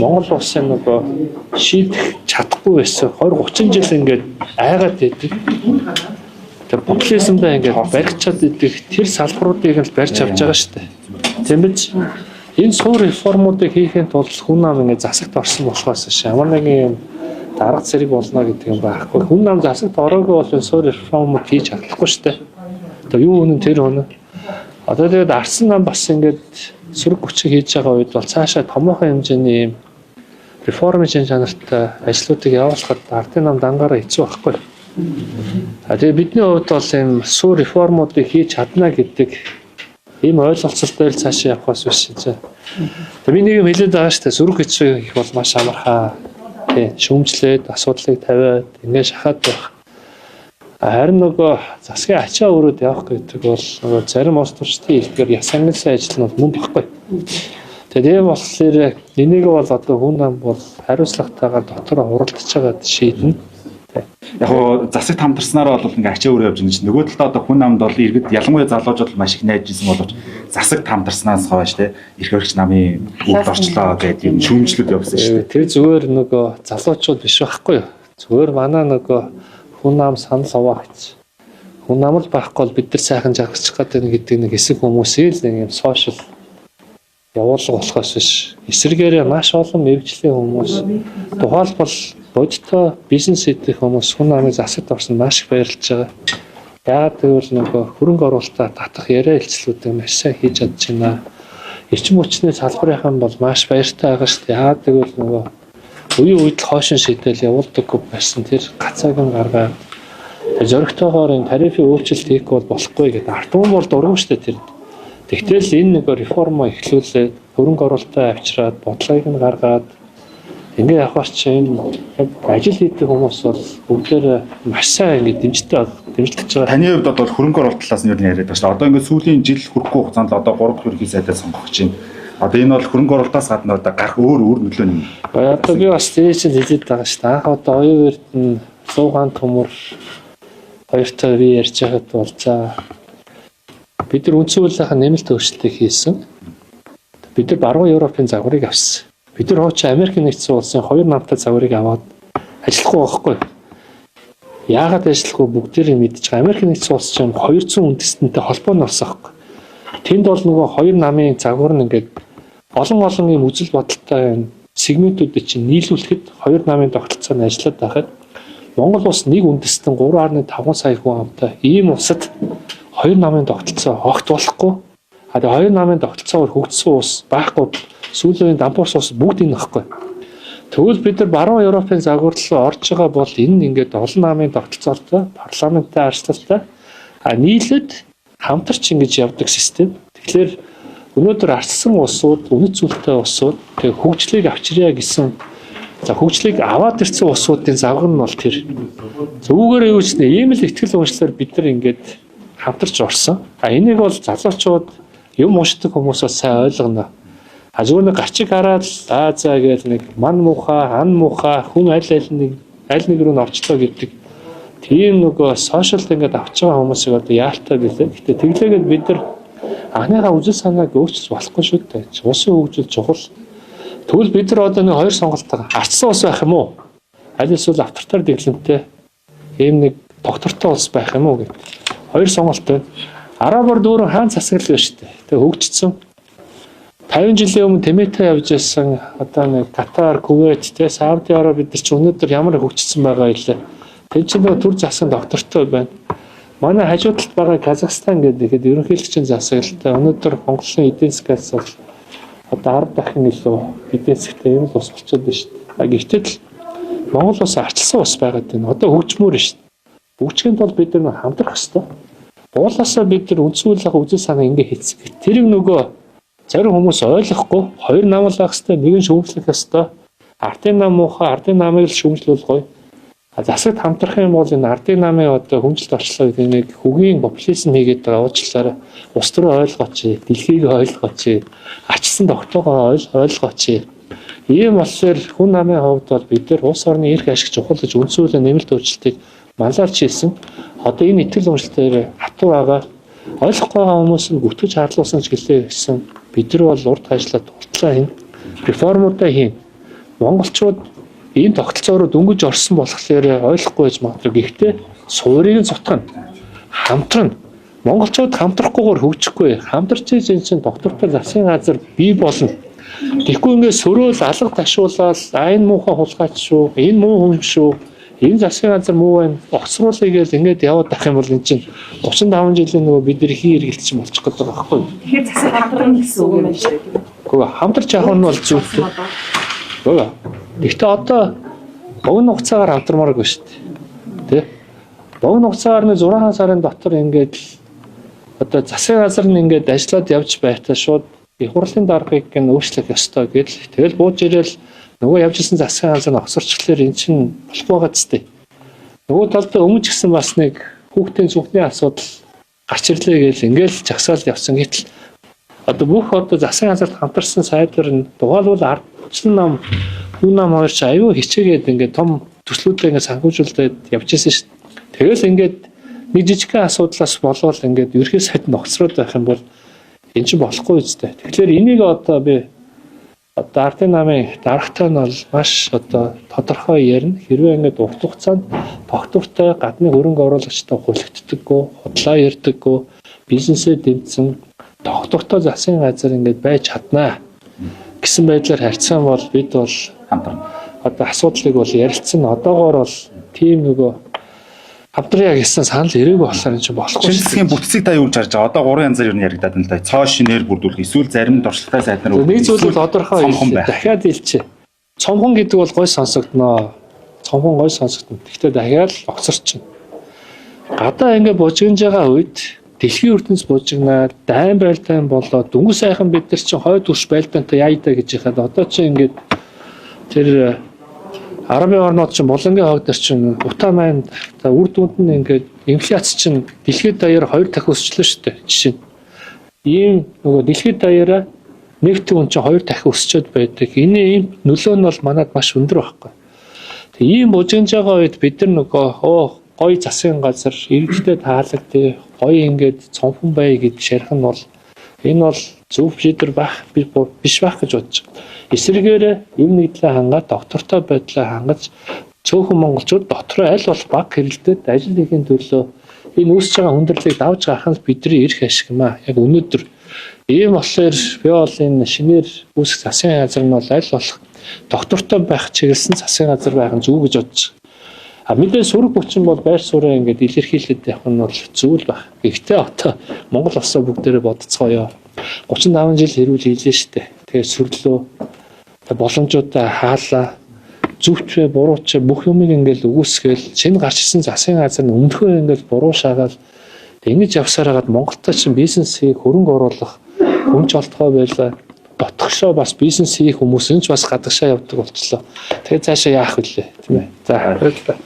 Монгол улсын нөгөө шийдэх чадахгүй байсан 20-30 жил ингээд айгаад байдаг. Тэр популизмдаа ингээд барьчаад идэг тэр салбаруудыг л барьж авч байгаа шүү дээ. Тийм биз? Энэ суур реформуудыг хийхэд тулд хүн ам ингээд засагт орсон болохоос ямар нэгэн дарга зэрэг болно гэдэг юм байхгүй. Хүн ам засагт ороогүй бол суур реформууд хийж чадахгүй шүү дээ. Одоо юу үнэн тэр үнэн. Одоо тэгээд арсан нам бас ингээд сөрөг хүчиг хийж байгаа үед бол цаашаа томоохон хэмжээний реформын чанартай ажлуудыг явуулахад ардын нам дангаараа хэцүү байхгүй. Тэгээд бидний хувьд бол энэ суур реформуудыг хийж чадна гэдэг ийм ойлголцолтой л цаашаа явахаас биш чинь. Тэгээд би нэг юм хэлээд байгаа шүү дээ. Сөрөг хүчиг их бол маш амархаа. Тэ шүүмжлээд асуудлыг тавиад ингэ шахаад байх. Харин нөгөө засгийн ачаа өрөөд явах гэдэг бол нөгөө зарим улс төрчдийн хэлбэр ясангилсан ажил нь мөн баггүй. Тэгээд болохоор энийг бол одоо хүн ам бол хариуцлагатайгаар дотор уралдаж байгаа шийднэ. Яг гоо засагт хамтарснараа бол ингээ ачаа өрөө явж байгаа чинь нөгөө талдаа одоо хүн амд бол иргэд ялангуяа залуучууд маш их найж ирсэн боловч засагт хамтарснаас хойш те эрх баригч намын бүгд орчлоо гэдэг юм шүүмжлүүд явсан шүү дээ. Тэр зүгээр нөгөө залуучууд биш байхгүй юу? Зүгээр манай нөгөө хүн ам санал аваач. Хүн ам л байхгүй бол бид нар сайхан жаргачих гэдэг нэг хэсэг хүмүүсийг л нэг юм сошиал явуулга болохоос биш. Эсвэргээрээ маш олон мэргэжлийн хүмүүс тухайлбал бодиттой бизнес хийх хүмүүс хүн амын засагт орсон маш их баярлж байгаа. Яагаад гэвэл нөгөө хөрөнгө оруулалтаа татах яриа хэлцлүүдийг маш сайн хийж чадж байна. Эрчим хүчний салбарынхан бол маш баяртай байгаа шүү дээ. Яагаад гэвэл нөгөө үе үед л хойшин шийдэл явуулдаггүй байсан тэр гацаагийн гаргаад зоригтойгоор энэ тарифын өөрчлөлт хийх бол болохгүй гэдэг ард түмэн бол дургуй шүү дээ тэр. Тэгтэл энэ нэг реформо эхлүүлээд хөрөнгө оруулалтаа авчираад бодлогыг нь гаргаад ингэ явах чинь ажил хийдэг хүмүүс бол бүгдээр маш сайн ингэ дэмжиж байгаа. Таны хувьд одоо хөрөнгө оруулалт талаас нь юу яриад байна шүү дээ. Одоо ингэ сүүлийн жил хүрэхгүй хугацаанд одоо 3 ерөнхий сайдаа сонгох чинь. Одоо энэ бол хөрөнгө оруулалтаас гадна одоо гарах өөр нөлөө юм. Одоо би бас тийч хэлээд байгаа шүү дээ. Анх одоо оюун эрдэнэ суугаан төмөр хоёртой би ярьж байгаад бол за бид нар үндсэн хуулийнхаа нэмэлт өөрчлөлтийг хийсэн. Бид нар баруун Европын загварыг авсан. Бид нар хуучин Америк нэгдсэн улсын хоёр намтай загварыг аваад ажиллахгүй байхгүй. Яагаад ажиллахгүй бүгдээрээ мэдж байгаа. Америк нэгдсэн улс чинь 200 үндэстэнтэй холбоонд орсон байхгүй. Тэнд бол нөгөө хоёр намын загвар нь ингээд олон ийм үзэл бодолтой сегментүүдийг чинь нийлүүлэхэд хоёр намын тогтолцоонд ажиллаад байхад Монгол улс нэг үндэстэн 3.5 сая хүн амтай ийм улсад хоёр намын тогтолцоо огт болохгүй. Тэгээ хоёр намын тогтолцоогоор хөгжсөн улс байхгүй сүүлийн дампуурс улс бүгд энэ нөхгүй. Тэгвэл бид нар баруун Европын загвар руу орж байгаа бол энэ ингээд олон намын тогтолцоотой парламенттай арчлалтай нийлээд хамтарч ингэж явдаг систем. Тэгэхээр өнөөдөр арчсан улсууд, үнэт зүйлтэй улсууд тэгээ хөгжлийг авчирья гэсэн хөгжлийг аваад ирсэн улсуудын загвар нь бол тэр. Зүгээр юу ч нэ ийм л ихтгэл уншлаар бид нар ингээд хамтарч орсон. Энийг бол залуучууд юм уушдаг хүмүүс бол сайн ойлгоно. Зүгээр нэг гарчиг хараад за гэж нэг ман муухай, ан муухай хүн аль нэг рүү н орчлоо гэдэг тийм нөгөө сошиалд ингээд авч байгаа хүмүүсийг одоо яалтаа гэлээ. Гэтэ тэглээгээд бид нар анхныхаа үзэл санааг өөрчилж болохгүй шүү дээ. Улсын хөгжил чухал. Тэгвэл бид нар одоо нэг хоёр сонголтоо арчсан улс байх юм уу? Аль эсвэл авторитар дэглэмтэй ийм нэг доктортой улс байх юм уу гэх. Хоёр сонголт байна. Арабаар дүүрэн хаан засаглал байна шүү дээ. Тэгээ хөгжсөн 50 жилийн өмнө Тэмээтэй явж байсан одоо нэг Катар, Кувейт, Сауди Араб бид нар ч өнөөдөр ямар хөгжсөн байгаа илээ. Тэнд чинь төр засгийн доктортой байна. Манай хажуу талд байгаа Казахстан гэдэг ерөнхийлөгчийн засаглалтай өнөөдөр Монголын эдийн засгаас бол одоо 10 дахин илүү эдийн засгтай юм л ус болчиход байна шүү дээ. Гэхдээ Монгол улс арчилсан ус байгаад байна. Одоо хөгжмөр шүү дээ. Хөгжихэд бол бид нар хамтрах хэрэгтэй. Уулаасаа бид нар үндсүүлэх үзэл санаа ингэ хийцэг. Тэрийг нөгөө зарим хүмүүс ойлгохгүй хоёр нам л байх хэрэгтэй, нэг нь шүүмжлэх ёстой. Ардын нам муухай, ардын намыг л шүүмжлүүлэх гоё. Засагт хамтрах юм бол энэ ардын намын одоо хүмжилт орчлоо гэдэг нэг хөгийн популизм хийгээд байгаа уучлаарай. Улс төрөө ойлгооч, дэлхийг ойлгооч, ачсан тогтоогоо ойлгооч. Ийм болохоор хүн намын хувьд бол бид нар улс орны эрх ашиг чухалж үндсүүлэн нэмэлт өөрчлөлтийг манлайлж хийсэн. Одоо энэ итгэл үнэмшлэлээр хатуу байгаа. Ойлгохгүй байгаа хүмүүс нь гүтгэж харлуулсан ч гэлээ гэсэн бид нар бол урд хajлаад тултлаа хийн. Реформуудаа хийн. монголчууд ийм тогтолцоо руу дөнгөж орсон болохоор ойлгохгүй байж магадгүй. Гэхдээ суурийг зутгана. Хамтрана. Монголчууд хамтрахгүйгээр хөгжихгүй. Хамтарч энэ чинь доктортой засгийн газар бий болно. Тэгэхгүй ингээд сөрөөл алга ташуулаад энэ муухай хулгайч шүү, энэ муу хүн шүү, энэ засгийн газар муу байна, огцруулъя гэж ингээд яваад байх юм бол эн чинь 35 жилийн нөгөө бидний хий эргэлтч болчих гээд байгаа байхгүй юу? Тэгэхээр засаг хамтран гэсэн үг юм байна шүү дээ. Гэхдээ хамтарч явах нь бол зүйтэй. Үгүй. Гэхдээ одоо богино хугацаагаар хамтармааргүй шүү дээ. Тэ? Богино хугацаагаар нэг 6 сарын дотор ингээд одоо засгийн газар нь ингээд ажиллаад явж байхдаа шууд их хурлын даргыг өөрчлөх ёстой гэж тэгэл бууж ирэл нөгөө явж исэн засгийн газар нь огсорчлоор эн чинь болохгүй байгаа зү. Нөгөө талд өмнө ч гэсэн бас нэг хүүхдийн зүгтний асуудал гарч ирлээ гэж ингээл жагсаал явсан гэтэл одоо бүх одоо засгийн газарт хамтарсан сайдвар нь дугаалвал ардчлан нам хүн нам хоёр ч аюу хичээгээд ингээд том төслүүдээ ингээд санхүүжүүлээд явж исэн шүү дээ. Тэгэл ингээд нэг жижигхэн асуудлаас болвол ингээд ерхий сайд нь огцроод байх юм бол энэ чинь болохгүй үстэй. Тэгэхээр энийг одоо би одоо ардын намын дарагтай нь бол маш одоо тодорхой ярина. Хэрвээ ингээд урт хугацаанд тогтвортой гадны хөрөнгө оруулагчтай хулигддаггүй, худлаа ярддаггүй, бизнесээ дэмжсэн тогтвортой засгийн газар ингээд байж чаднаа гэсэн байдлаар харьцсан бол бид бол хамтран. Одоо асуудлыг бол ярилцсан. Одоогоор бол тийм нөгөө хамтраа гэсэн санал ирээгүй болохоор энэ чинь болохгүй. Шинжилгээний бүтцийг та юу гэж харж байгаа? Одоо 3 янзаар юу яригадаад нь л да. Цоо шинээр бүрдүүлэх, эсвэл зарим нь дуршлагтай сайд нар нэг зүйл бол тодорхой дахиад хэлчихэ. Цомхон гэдэг бол гой сонсогдноо. Цомхон гой сонсогдно. Гэхдээ дахиад л огцорчин. Гадаа ингэ бужигнж байгаа үед дэлхийн ертөнц бужигнаад дайн байлдаан болоо дөнгөж сайхан бид нар чинь хойд төрш байлдаантай яйдаа гэж яхад одоо чинь ингэ тэр Арабын орнууд чинь булангийн хойд дээр чинь утаа маань үр дүнд нь ингээд инфляц чинь дэлхийд даяар 2 дахин өсчлөө шүү дээ. Жишээ нь ийм нөгөө дэлхийд даяараа нэгт хүн чинь 2 дахин өсчөөд байдаг. Энэ ийм нөлөө нь бол манад маш өндөр байхгүй. Тэг ийм бужигнж байгаа үед бид нар нөгөө гой засгийн газар иргэдтэй таалагдъя, гой ингээд цонхон бай гэж шарих нь бол энэ бол зөв шийдвэр биш байх гэж бодож байна. Эсвэргээр энэ нийтлээ хангаад доктортой байдлаа хангаж цөөхөн монголчууд дотроо аль болох баг хэрэлдээд ажил хийхин төлөө энэ үүсэж байгаа хүндрэлийг давж гарах нь бидний эрх ашиг юм аа. Яг өнөөдөр ийм болохоор би бол энэ шинээр үүсэх засгийн газар нь бол аль болох доктортой байх чиглэсэн засгийн газар байх нь зөв гэж бодож байна. А мэдээ сүрэг бүчин бол байр сууриа ингээд илэрхийлээд явах нь бол зүйл баг. Гэхдээ одоо Монгол улсаа бүгдээрээ бодцгоё. 35 жил хэрүүл хийлээ штэ. Тэгээ сүрлөө боломжуудаа хаалаа. Зөвч бурууч бүх юмыг ингээд үгүйсгээл шинэ гарч ирсэн засгийн газар нь өмнөхөө ингээд буруу шаагаад ингэж явсаар хагаад Монголтой чинь бизнес хийх, хөрөнгө оруулах өмч олдгоо байлаа. Дотгошоо бас бизнес хийх хүмүүс нь ч бас гадагшаа явдаг болчихлоо. Тэгээ цаашаа яах вүлээ тийм ээ. За баярлалаа.